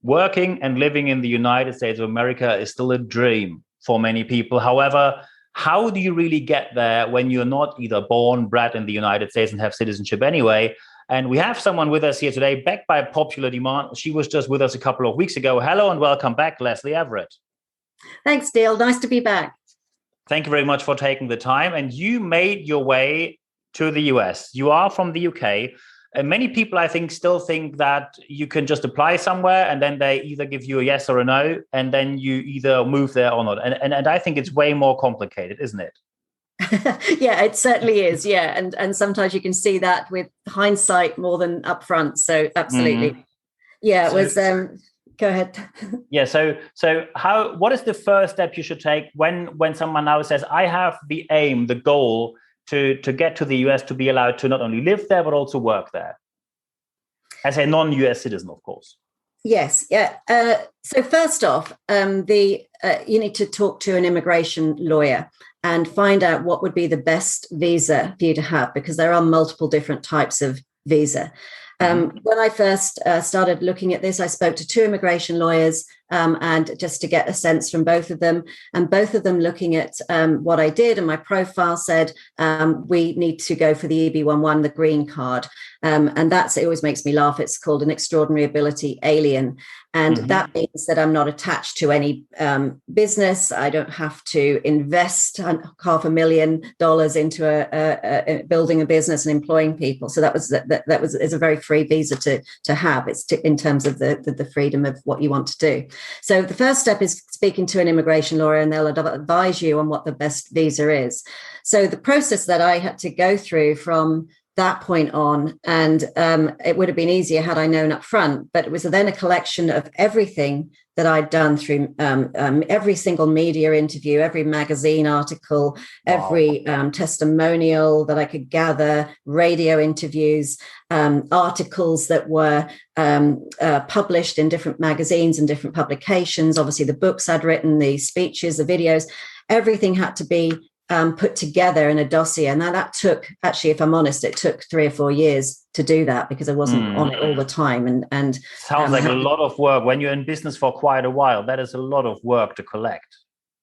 working and living in the United States of America is still a dream for many people. However, how do you really get there when you're not either born, bred in the United States and have citizenship anyway? And we have someone with us here today, backed by popular demand. She was just with us a couple of weeks ago. Hello and welcome back, Lesley Everett. Thanks, Dale. Nice to be back. Thank you very much for taking the time. And you made your way to the US. You are from the UK. And many people, I think, still think that you can just apply somewhere and then they either give you a yes or a no, and then you either move there or not. And I think it's way more complicated, isn't it? Yeah, it certainly is. Yeah. And sometimes you can see that with hindsight more than upfront. So absolutely. Mm-hmm. Yeah, it was go ahead. Yeah. So what is the first step you should take when someone now says, I have the aim, the goal to get to the US, to be allowed to not only live there, but also work there? As a non-US citizen, of course. Yes. Yeah. So first off, you need to talk to an immigration lawyer and find out what would be the best visa for you to have, because there are multiple different types of visa. When I first started looking at this, I spoke to two immigration lawyers and just to get a sense from both of them. And both of them, looking at what I did and my profile, said, we need to go for the EB-11, the green card. And it always makes me laugh. It's called an extraordinary ability alien. And that means that I'm not attached to any business. I don't have to invest $500,000 into building a business and employing people. So is a very free visa to have. It's in terms of the freedom of what you want to do. So the first step is speaking to an immigration lawyer, and they'll advise you on what the best visa is. So the process that I had to go through from that point on, and it would have been easier had I known up front, but it was then a collection of everything that I'd done through every single media interview, every magazine article, every testimonial that I could gather, radio interviews, articles that were published in different magazines and different publications, obviously the books I'd written, the speeches, the videos, everything had to be put together in a dossier. And that took, actually, if I'm honest, it took 3 or 4 years to do that, because I wasn't on it all the time. And sounds like a lot of work. When you're in business for quite a while, that is a lot of work to collect.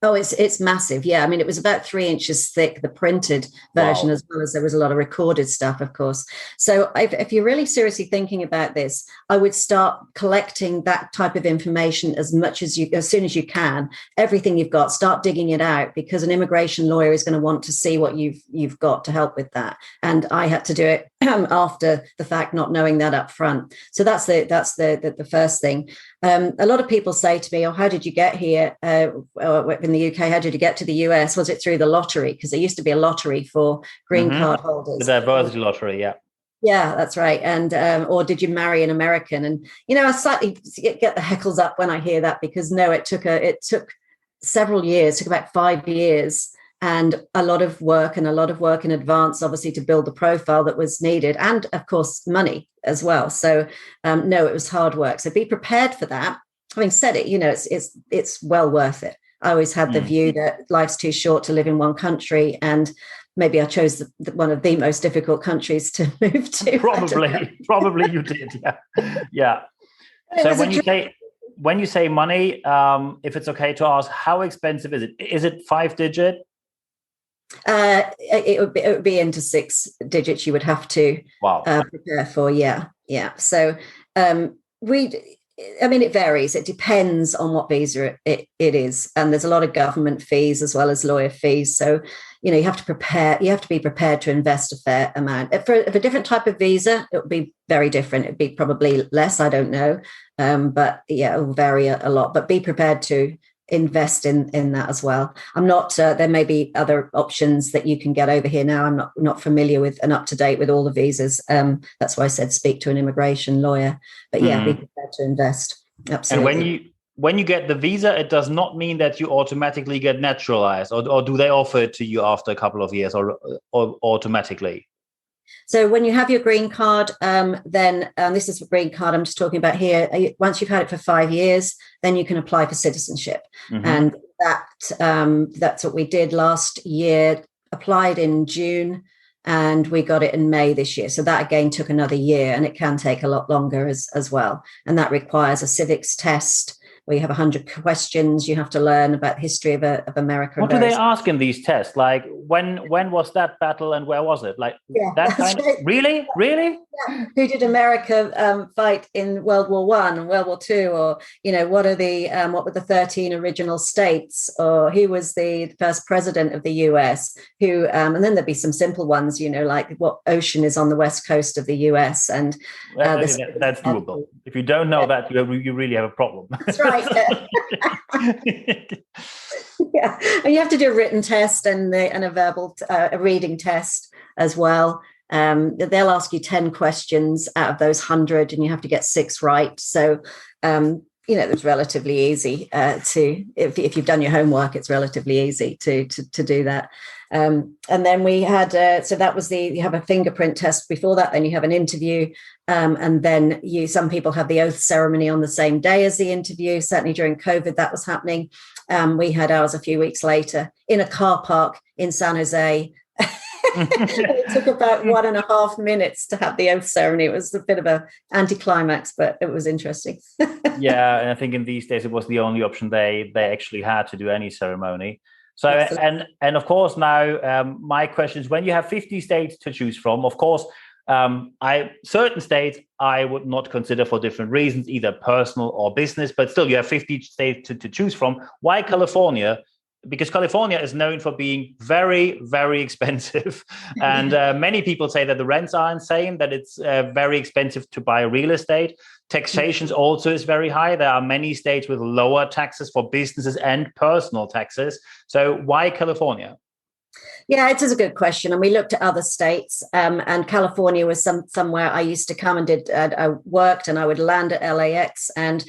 Oh, it's massive. Yeah. I mean, it was about 3 inches thick, the printed version, as well as there was a lot of recorded stuff, of course. So if you're really seriously thinking about this, I would start collecting that type of information as soon as you can. Everything you've got, start digging it out, because an immigration lawyer is going to want to see what you've got to help with that. And I had to do it after the fact, not knowing that up front. So that's the first thing. A lot of people say to me, "Oh, how did you get here in the UK? How did you get to the US? Was it through the lottery?" Because there used to be a lottery for green card holders. The diversity lottery, yeah. Yeah, that's right. And or did you marry an American? And I slightly get the heckles up when I hear that, because no, it took several years. It took about 5 years. And a lot of work in advance, obviously, to build the profile that was needed, and of course money as well. So no, it was hard work. So be prepared for that. Having said it, it's well worth it. I always had the view that life's too short to live in one country, and maybe I chose one of the most difficult countries to move to. Probably you did. Yeah. So when you say money, if it's okay to ask, how expensive is it? Is it 5-digit? It would be into 6 digits. You would have to prepare for. Yeah. So it varies. It depends on what visa it is, and there's a lot of government fees as well as lawyer fees. So you have to prepare. You have to be prepared to invest a fair amount. For a different type of visa, it would be very different. It'd be probably less. I don't know, but yeah, it will vary a lot. But be prepared to invest in that as well. I'm not. There may be other options that you can get over here now. I'm not familiar with and up to date with all the visas. That's why I said speak to an immigration lawyer. But yeah, be prepared to invest. Absolutely. And when you get the visa, it does not mean that you automatically get naturalized, or do they offer it to you after a couple of years, or automatically? So when you have your green card, then this is for green card I'm just talking about here. Once you've had it for 5 years, then you can apply for citizenship. And that's what we did last year, applied in June. and we got it in May this year. So that again took another year, and it can take a lot longer as well. And that requires a civics test where you have 100 questions. You have to learn about the history of America. What do they ask in these tests? Like when was that battle and where was it? Like that kind of, really? Yeah. Who did America fight in World War I and World War II? Or, what were the 13 original states? Or who was the first president of the US? And then there'd be some simple ones, like what ocean is on the west coast of the US? And that's doable. If you don't know that, you really have a problem. That's right. Yeah, and you have to do a written test and a verbal a reading test as well. They'll ask you 10 questions out of those 100, and you have to get 6 right. So it's relatively easy if you've done your homework, it's relatively easy to do that. And then we had so that was you have a fingerprint test before that, then you have an interview, and then some people have the oath ceremony on the same day as the interview. Certainly during COVID that was happening. We had ours a few weeks later in a car park in San Jose. It took about 1.5 minutes to have the oath ceremony. It was a bit of an anticlimax, but it was interesting. Yeah, and I think in these days it was the only option they actually had to do any ceremony. So and of course now my question is, when you have 50 states to choose from, of course certain states I would not consider for different reasons, either personal or business, but still you have 50 states to choose from. Why California? Because California is known for being very, very expensive. And many people say that the rents are insane, that it's very expensive to buy real estate. Taxation also is very high. There are many states with lower taxes for businesses and personal taxes. So why California? Yeah, it is a good question. And we looked at other states, and California was somewhere I used to come and I worked, and I would land at LAX and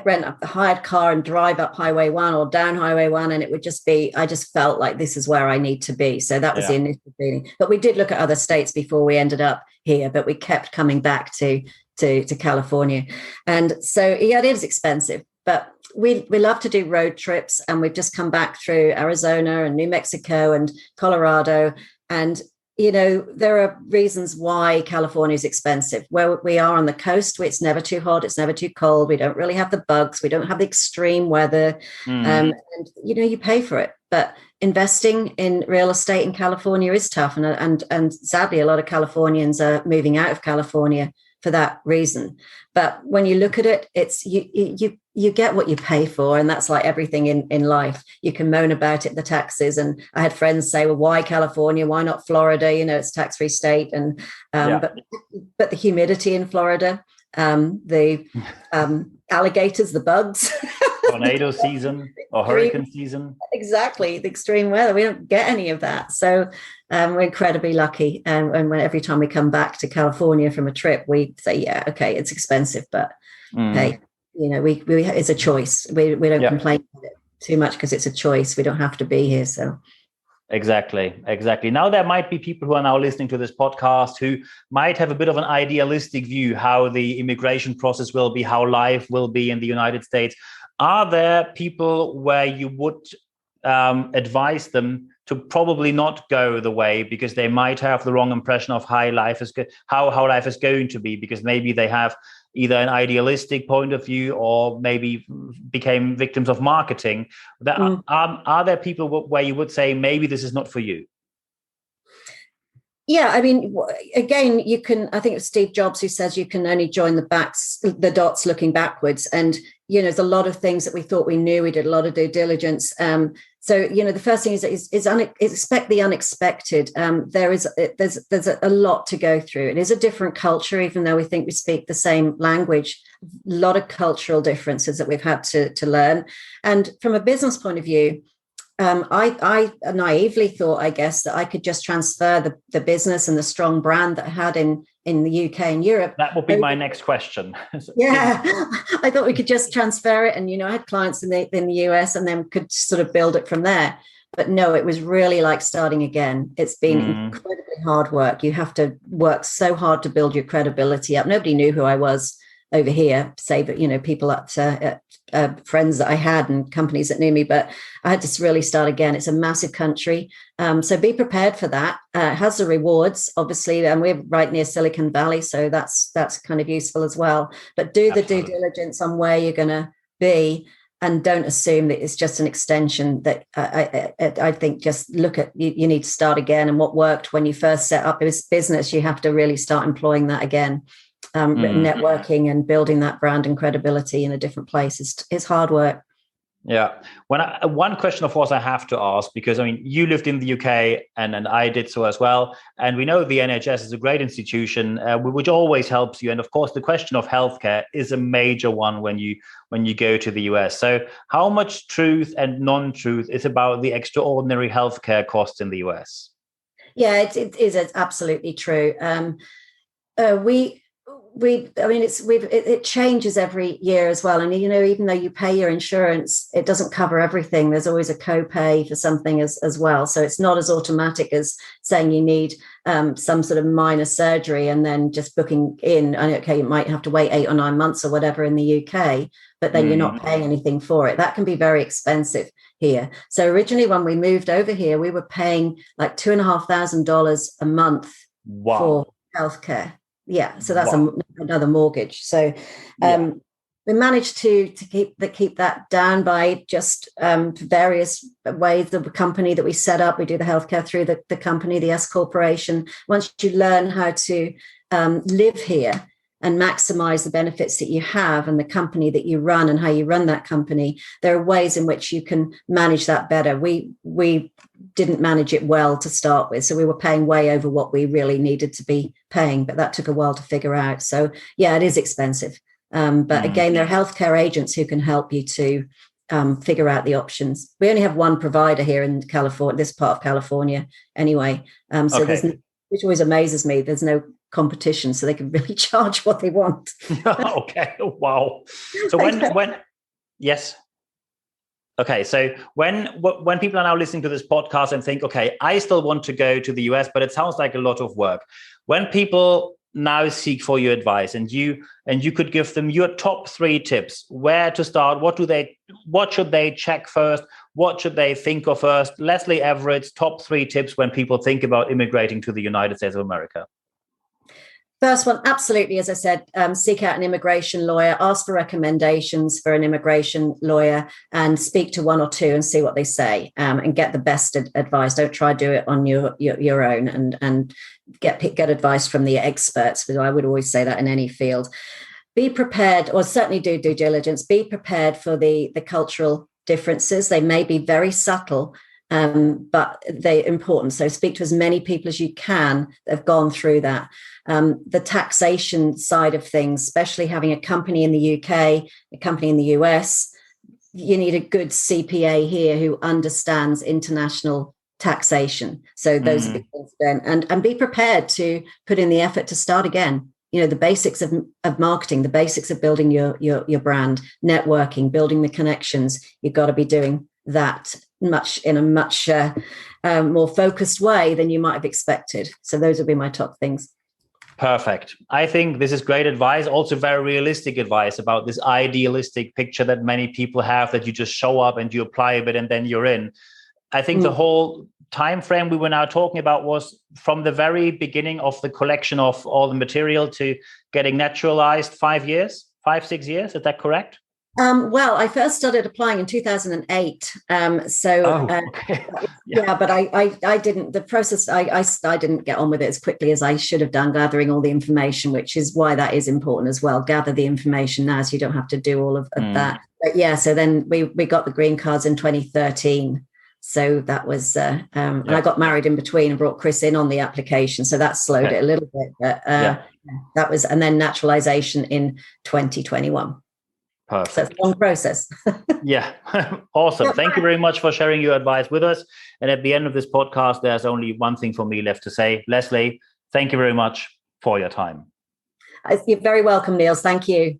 rent a hired car and drive up Highway 1 or down Highway 1. And it would just be, I just felt like this is where I need to be. So that was the initial feeling. But we did look at other states before we ended up here, but we kept coming back to California. And so, yeah, it is expensive, but we love to do road trips, and we've just come back through Arizona and New Mexico and Colorado. And, there are reasons why California is expensive. Where we are on the coast, it's never too hot, it's never too cold. We don't really have the bugs. We don't have the extreme weather. And, you pay for it. But investing in real estate in California is tough. And sadly, a lot of Californians are moving out of California for that reason. But when you look at it, it's you get what you pay for, and that's like everything in life. You can moan about it, the taxes, and I had friends say, well, why California? Why not Florida? It's a tax-free state, and but the humidity in Florida, the alligators, the bugs, tornado season or hurricane season. Exactly, the extreme weather. We don't get any of that, so we're incredibly lucky. And every time we come back to California from a trip, we say, yeah, okay, it's expensive, but hey, we it's a choice. We don't complain about it too much because it's a choice. We don't have to be here. So Exactly. Now, there might be people who are now listening to this podcast who might have a bit of an idealistic view how the immigration process will be, how life will be in the United States. Are there people where you would advise them to probably not go the way, because they might have the wrong impression of how life is going to be, because maybe they have either an idealistic point of view or maybe became victims of marketing? Are there people where you would say maybe this is not for you? Yeah, I mean, again, you can, I think it was Steve Jobs who says you can only join the dots looking backwards. And, there's a lot of things that we thought we knew. We did a lot of due diligence. So, the first thing is expect the unexpected. There's a lot to go through. It is a different culture, even though we think we speak the same language. A lot of cultural differences that we've had to learn. And from a business point of view, I naively thought, I guess, that I could just transfer the business and the strong brand that I had in the UK and Europe. That would be my next question. Yeah, I thought we could just transfer it. And, I had clients in the US and then could sort of build it from there. But no, it was really like starting again. It's been incredibly hard work. You have to work so hard to build your credibility up. Nobody knew who I was over here, save, people at friends that I had and companies that knew me, but I had to really start again. It's a massive country. So be prepared for that. It has the rewards, obviously, and we're right near Silicon Valley, so that's kind of useful as well. But do the due diligence on where you're going to be, and don't assume that it's just an extension. That I think just look at, you need to start again, and what worked when you first set up this business, you have to really start employing that again. Networking and building that brand and credibility in a different place is hard work. Yeah. One question, of course, I have to ask, because I mean, you lived in the UK and I did so as well. And we know the NHS is a great institution, which always helps you. And of course, the question of healthcare is a major one when you go to the US. So how much truth and non-truth is about the extraordinary healthcare costs in the US? Yeah, it is absolutely true. It changes every year as well. And, even though you pay your insurance, it doesn't cover everything. There's always a copay for something as well. So it's not as automatic as saying you need some sort of minor surgery and then just booking in. And okay, you might have to wait 8 or 9 months or whatever in the UK, but then you're not paying anything for it. That can be very expensive here. So originally when we moved over here, we were paying like $2,500 a month for healthcare. Yeah, so that's another mortgage. So we managed to keep that down by just various ways. The company that we set up, we do the healthcare through the company, the S Corporation. Once you learn how to live here and maximize the benefits that you have and the company that you run and how you run that company, there are ways in which you can manage that better. We didn't manage it well to start with, so we were paying way over what we really needed to be paying, but that took a while to figure out. So yeah, it is expensive, but again, there are healthcare agents who can help you to figure out the options. We only have one provider here in California, this part of California anyway, so there's which always amazes me, there's no competition, so they can really charge what they want. Okay. Wow. So when yes. Okay, so when people are now listening to this podcast and think, okay, I still want to go to the US, but it sounds like a lot of work. When people now seek for your advice, and you could give them your top 3 tips, where to start, what should they check first, what should they think of first? Lesley Everett's top 3 tips when people think about immigrating to the United States of America. First one, absolutely, as I said, seek out an immigration lawyer, ask for recommendations for an immigration lawyer, and speak to 1 or 2 and see what they say, and get the best advice. Don't try to do it on your own, and get advice from the experts, because I would always say that in any field. Be prepared, or certainly do due diligence. Be prepared for the cultural differences. They may be very subtle, but they're important. So speak to as many people as you can that have gone through that. The taxation side of things, especially having a company in the UK, a company in the US, you need a good CPA here who understands international taxation. So those are the things then, and be prepared to put in the effort to start again. The basics of marketing, the basics of building your brand, networking, building the connections. You've got to be doing that in a much more focused way than you might have expected. So those would be my top things. Perfect. I think this is great advice. Also very realistic advice about this idealistic picture that many people have, that you just show up and you apply a bit and then you're in. I think the whole time frame we were now talking about was from the very beginning of the collection of all the material to getting naturalized 5 years, 5-6 years. Is that correct? Well, I first started applying in 2008. But I didn't. The process, I didn't get on with it as quickly as I should have done, gathering all the information, which is why that is important as well. Gather the information now, so you don't have to do all of that. But yeah, so then we got the green cards in 2013. So that was, and I got married in between and brought Chris in on the application. So that slowed it a little bit. But that was, and then naturalization in 2021. Perfect. So it's a long process. Yeah. Awesome. Thank you very much for sharing your advice with us. And at the end of this podcast, there's only one thing for me left to say. Lesley, thank you very much for your time. You're very welcome, Niels. Thank you.